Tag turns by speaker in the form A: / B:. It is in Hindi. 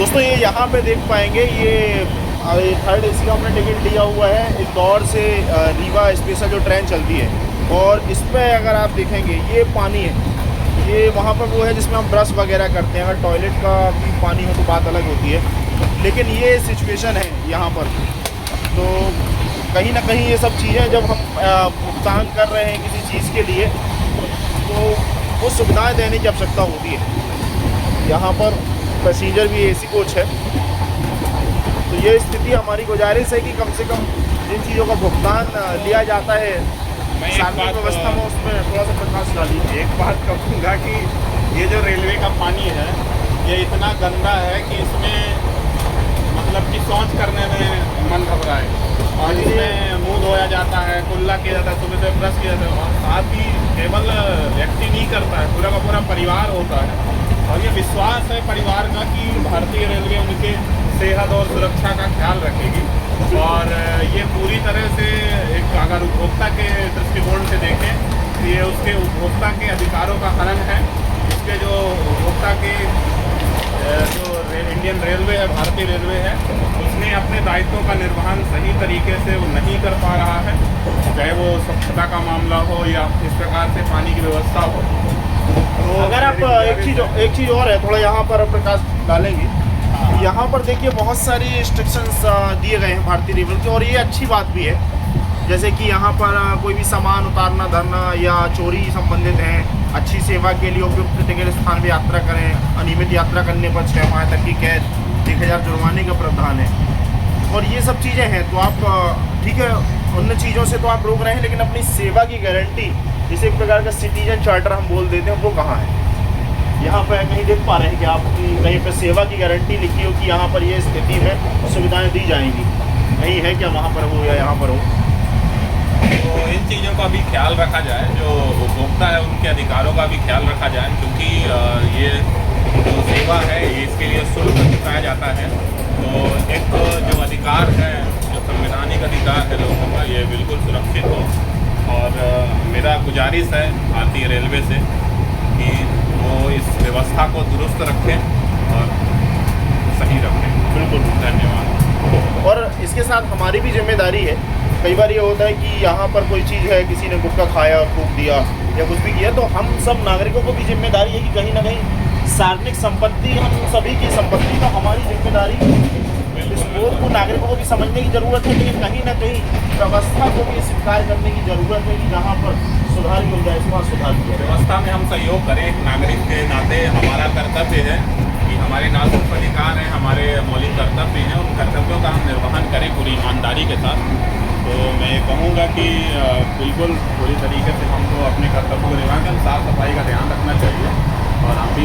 A: दोस्तों ये यहाँ पे देख पाएंगे, ये थर्ड एसी का हमने टिकट लिया हुआ है। इंदौर से रीवा स्पेशल जो ट्रेन चलती है, और इस पर अगर आप देखेंगे ये पानी है, ये वहाँ पर वो है जिसमें हम ब्रश वगैरह करते हैं। अगर टॉयलेट का भी पानी हो तो बात अलग होती है, लेकिन ये सिचुएशन है यहाँ पर। तो कहीं ना कहीं ये सब चीज़ें जब हम भुगतान कर रहे हैं किसी चीज़ के लिए, तो वो सुविधाएं देने की आवश्यकता होती है। यहाँ पर पैसेंजर भी एसी कोच है, तो ये स्थिति हमारी गुजारिश है कि कम से कम जिन चीज़ों का भुगतान लिया जाता है सार्वजनिक व्यवस्था में, उसमें थोड़ा सा प्रकाश डालिए।
B: एक बात कहूँगा कि ये जो रेलवे का पानी है, ये इतना गंदा है कि इसमें मतलब कि शौच करने में मन घबराए। और इसमें मुंह धोया जाता है, कुल्ला किया जाता है, सुबह से ब्रश किया जाता है। और साथ ही केवल व्यक्ति नहीं करता है, पूरा का पूरा परिवार होता है। और ये विश्वास है परिवार का कि भारतीय रेलवे उनके सेहत और सुरक्षा का ख्याल रखेगी। और ये पूरी तरह से एक अगर उपभोक्ता के दृष्टिकोण से देखें तो ये उसके उपभोक्ता के अधिकारों का हनन है। इसके जो उपभोक्ता के जो इंडियन रेलवे है, भारतीय रेलवे है, उसने अपने दायित्वों का निर्वहन सही तरीके से वो नहीं कर पा रहा है, चाहे वो स्वच्छता का मामला हो या इस प्रकार से पानी की व्यवस्था हो।
A: तो अगर आप एक चीज़ और है, थोड़ा यहाँ पर प्रकाश डालेंगे। यहाँ पर देखिए बहुत सारी इंस्ट्रक्शंस दिए गए हैं भारतीय रेलवे के, और ये अच्छी बात भी है। जैसे कि यहाँ पर कोई भी सामान उतारना धरना या चोरी संबंधित हैं, अच्छी सेवा के लिए उपयुक्त टिकट स्थान पर यात्रा करें, अनियमित यात्रा करने पर 6 माह तक की कैद, 1000 जुर्माने का प्रावधान है, और ये सब चीज़ें हैं। तो आप ठीक है, उन चीज़ों से तो आप रोक रहे हैं, लेकिन अपनी सेवा की गारंटी, जिसे एक प्रकार का सिटीजन चार्टर हम बोल देते हैं, वो कहाँ है? यहाँ पर कहीं देख पा रहे हैं कि आपकी कहीं पर सेवा की गारंटी लिखी हो कि यहाँ पर ये स्थिति में सुविधाएं दी जाएंगी? नहीं है क्या वहाँ पर हो या यहाँ पर हो?
B: तो इन चीज़ों का भी ख्याल रखा जाए, जो उपभोक्ता है उनके अधिकारों का भी ख्याल रखा जाए, क्योंकि ये जो सेवा है ये इसके लिए शुल्क चुकाया जाता है। तो एक जो अधिकार है, जो संवैधानिक अधिकार है लोगों का, ये बिल्कुल सुरक्षित हो। और मेरा गुजारिश है भारतीय रेलवे से कि वो इस व्यवस्था को दुरुस्त रखें और सही रखें।
A: बिल्कुल,
B: धन्यवाद।
A: और इसके साथ हमारी भी जिम्मेदारी है। कई बार ये होता है कि यहाँ पर कोई चीज़ है, किसी ने गुटखा खाया और थूक दिया या कुछ भी किया, तो हम सब नागरिकों को भी जिम्मेदारी है कि कहीं ना कहीं सार्वजनिक संपत्ति हम सभी की संपत्ति, तो हमारी जिम्मेदारी इस बोध को नागरिकों को भी समझने की ज़रूरत है। लेकिन कहीं ना कहीं व्यवस्था को भी स्वीकार करने की ज़रूरत है कि जहाँ पर सुधार की गुंजाइश वहाँ सुधार किया।
B: व्यवस्था में हम सहयोग करें, एक नागरिक के नाते हमारा कर्तव्य है कि हमारे नागरिक अधिकार हैं, हमारे मौलिक कर्तव्य हैं, उन कर्तव्यों का हम निर्वहन करें पूरी ईमानदारी के साथ। तो मैं कहूँगा कि बिल्कुल पूरी तरीके से हमको अपने कर्तव्य को निर्वहन कर साफ सफाई का ध्यान रखना चाहिए। और हम भी